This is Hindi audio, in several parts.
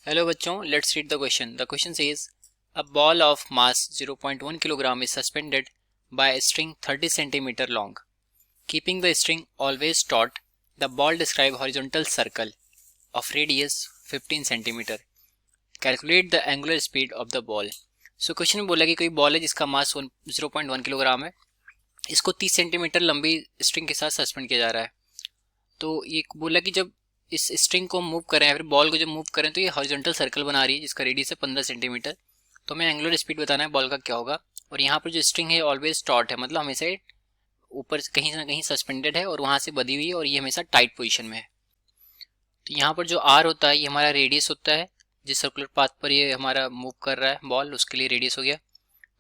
हेलो बच्चों, let's read the question. The question says a ball of mass 0.1 kilogram is suspended bye a string 30 centimeter long. Keeping the string always taut, the ball describe horizontal circle of radius 15 centimeter. Calculate the angular speed of the ball. So question में बोला कि कोई बॉल है जिसका मास 0.1 किलोग्राम है. इसको 30 सेंटीमीटर लंबी स्ट्रिंग के साथ सस्पेंड किया जा रहा है. तो ये बोला कि जब इस स्ट्रिंग को मूव करें या फिर बॉल को जब मूव करें तो ये हॉरिजॉन्टल सर्कल बना रही है जिसका रेडियस है 15 सेंटीमीटर. तो हमें एंगुलर स्पीड बताना है बॉल का क्या होगा. और यहाँ पर जो स्ट्रिंग है ऑलवेज टॉट है, मतलब हमेशा ऊपर कहीं ना कहीं सस्पेंडेड है और वहाँ से बधी हुई है और ये हमेशा टाइट पोजीशन में है. तो यहाँ पर जो आर होता है ये हमारा रेडियस होता है जिस सर्कुलर पाथ पर ये हमारा मूव कर रहा है बॉल, उसके लिए रेडियस हो गया.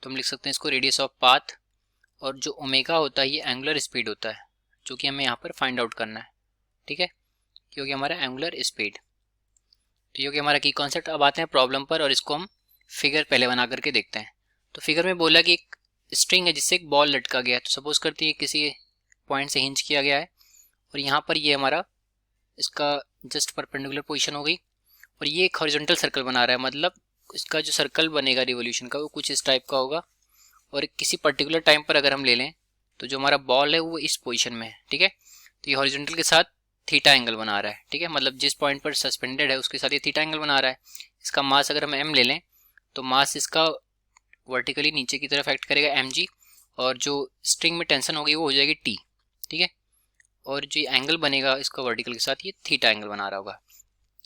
तो हम लिख सकते हैं इसको रेडियस ऑफ पाथ. और जो ओमेगा होता है ये एंगुलर स्पीड होता है जो कि हमें यहाँ पर फाइंड आउट करना है. ठीक है, क्योंकि हमारा एंगुलर स्पीड. तो ये हो गया हमारा की कॉन्सेप्ट. अब आते हैं प्रॉब्लम पर और इसको हम फिगर पहले बना करके देखते हैं. तो फिगर में बोला कि एक स्ट्रिंग है जिससे एक बॉल लटका गया है. तो सपोज करते हैं किसी पॉइंट से हिंज किया गया है और यहाँ पर ये हमारा इसका जस्ट परपेंडिकुलर पोजीशन हो गई और ये एक हॉरिजॉन्टल सर्कल बना रहा है, मतलब इसका जो सर्कल बनेगा रिवोल्यूशन का वो कुछ इस टाइप का होगा. और किसी पर्टिकुलर टाइम पर अगर हम ले लें तो जो हमारा बॉल है वो इस पोजीशन में है. ठीक है, तो ये हॉरिजॉन्टल के साथ थीटा एंगल बना रहा है. ठीक है, मतलब जिस पॉइंट पर सस्पेंडेड है उसके साथ ये थीटा एंगल बना रहा है. इसका मास अगर हम m ले लें तो मास इसका वर्टिकली नीचे की तरफ एक्ट करेगा mg और जो स्ट्रिंग में टेंशन होगी वो हो जाएगी t. ठीक है, और जो एंगल बनेगा इसका वर्टिकल के साथ ये थीटा एंगल बना रहा होगा.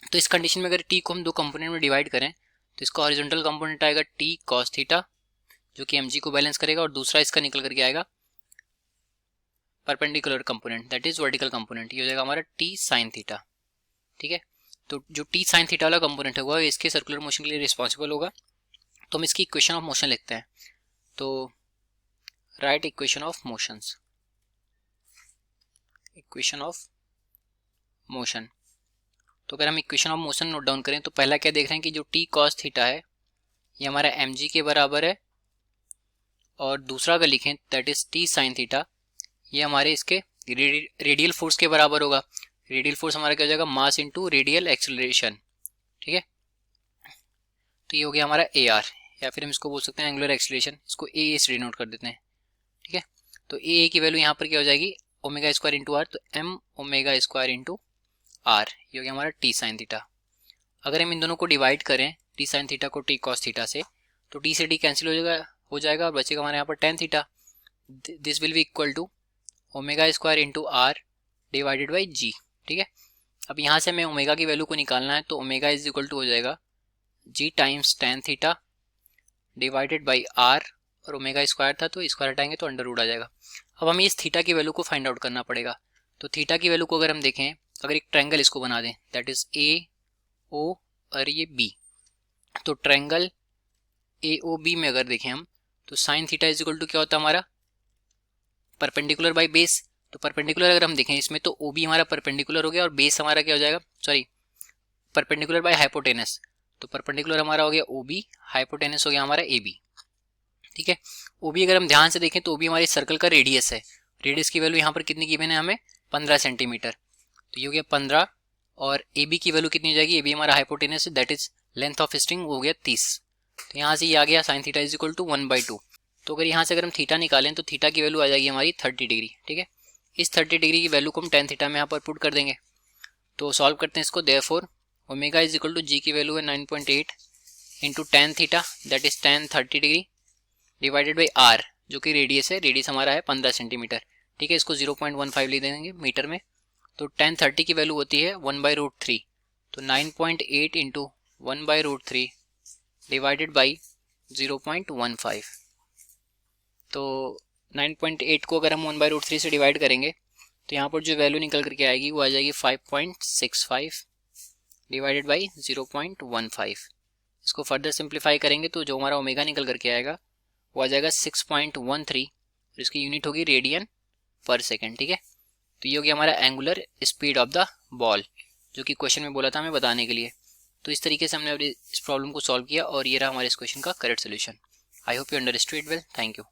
तो इस कंडीशन में अगर t को हम दो कंपोनेंट में डिवाइड करें तो इसका हॉरिजॉन्टल कंपोनेंट आएगा t cos थीटा जो कि mg को बैलेंस करेगा और दूसरा इसका निकल करके आएगा perpendicular component that is vertical component, ये हो जाएगा हमारा t sin थीटा. ठीक है, तो जो t sin थीटा वाला कंपोनेंट है वो इसके सर्कुलर मोशन के लिए रिस्पॉन्सिबल होगा. तो हम इसकी इक्वेशन ऑफ मोशन लिखते हैं. तो right equation of motions. Equation of motion. तो अगर हम equation of motion note down करें तो पहला क्या देख रहे हैं कि जो t cos थीटा है ये हमारा mg के बराबर है और दूसरा अगर लिखें that is t sin theta ये हमारे इसके रेडियल फोर्स के बराबर होगा. रेडियल फोर्स हमारा क्या हो जाएगा मास इनटू रेडियल एक्सेलरेशन. ठीक है, तो ये हो गया हमारा AR या फिर हम इसको बोल सकते हैं एंगुलर एक्सेलरेशन. इसको AA से डिनोट कर देते हैं. ठीक है, तो AA की वैल्यू यहाँ पर क्या हो जाएगी ओमेगा स्क्वायर इंटू आर, तो m omega square into R, ये हो गया हमारा t sin थीटा. अगर हम इन दोनों को डिवाइड करें t sin थीटा को t cos थीटा से तो t से t कैंसिल हो जाएगा और बचेगा हमारे यहाँ पर tan theta. This will be equal to omega square into r divided by g. ठीक है, अब यहाँ से हमें ओमेगा की वैल्यू को निकालना है तो ओमेगा इज इक्वल टू हो जाएगा g times tan theta divided by r और ओमेगा स्क्वायर था तो स्क्वायर हटाएंगे तो अंडर रूट आ जाएगा. अब हमें इस थीटा की वैल्यू को फाइंड आउट करना पड़ेगा. तो थीटा की वैल्यू को अगर हम देखें अगर एक ट्रायंगल इसको बना दें दैट इज ए ओ और ये बी, तो ट्रायंगल ए ओ बी में अगर देखें हम तो sine theta is equal to क्या होता है हमारा परपेंडिकुलर बाई बेस. तो परपेंडिकुलर अगर हम देखें इसमें तो ओ बी हमारा परपेंडिकुलर हो गया और बेस हमारा क्या हो जाएगा सॉरी परपेंडिकुलर बाई हाइपोटेनस. तो परपेंडिकुलर हमारा हो गया ओ बी, हाइपोटेनस हो गया हमारा ए बी. ठीक है, ओ बी अगर हम ध्यान से देखें तो ओ बी हमारे सर्कल का रेडियस है. रेडियस की वैल्यू यहाँ पर कितनी गिवन है हमें 15 सेंटीमीटर. तो ये हो गया 15 और ए बी की वैल्यू कितनी हो जाएगी, ए बी हमारा हाइपोटेनस है that is length of string हो गया 30. तो यहाँ से ये आ गया sine theta is equal to 1/2. तो अगर यहाँ से अगर हम थीटा निकालें तो थीटा की वैल्यू आ जाएगी हमारी 30 डिग्री. ठीक है, इस 30 डिग्री की वैल्यू को हम tan थीटा में यहाँ पर पुट कर देंगे. तो सॉल्व करते हैं इसको. Therefore omega is equal to g की वैल्यू है 9.8 into tan theta that is tan 30 degree divided by r जो कि रेडियस है. रेडियस हमारा है 15 सेंटीमीटर. ठीक है, इसको 0.15 ले देंगे मीटर में. तो tan 30 की वैल्यू होती है 1/√3. तो 9.8 इंटू 1/√3 डिवाइडेड बाई 0.15. तो 9.8 को अगर हम 1/√3 से डिवाइड करेंगे तो यहाँ पर जो वैल्यू निकल करके आएगी वो आ जाएगी 5.65 डिवाइडेड बाई 0.15. इसको फर्दर सिंप्लीफाई करेंगे तो जो हमारा ओमेगा निकल करके आएगा वो आ जाएगा 6.13 और इसकी यूनिट होगी रेडियन पर सेकेंड. ठीक है, तो ये हो गया हमारा angular speed of the ball जो कि क्वेश्चन में बोला था हमें बताने के लिए. तो इस तरीके से हमने इस प्रॉब्लम को सॉल्व किया और ये रहा हमारे इस क्वेश्चन का correct solution. I hope you understood it well. Thank you.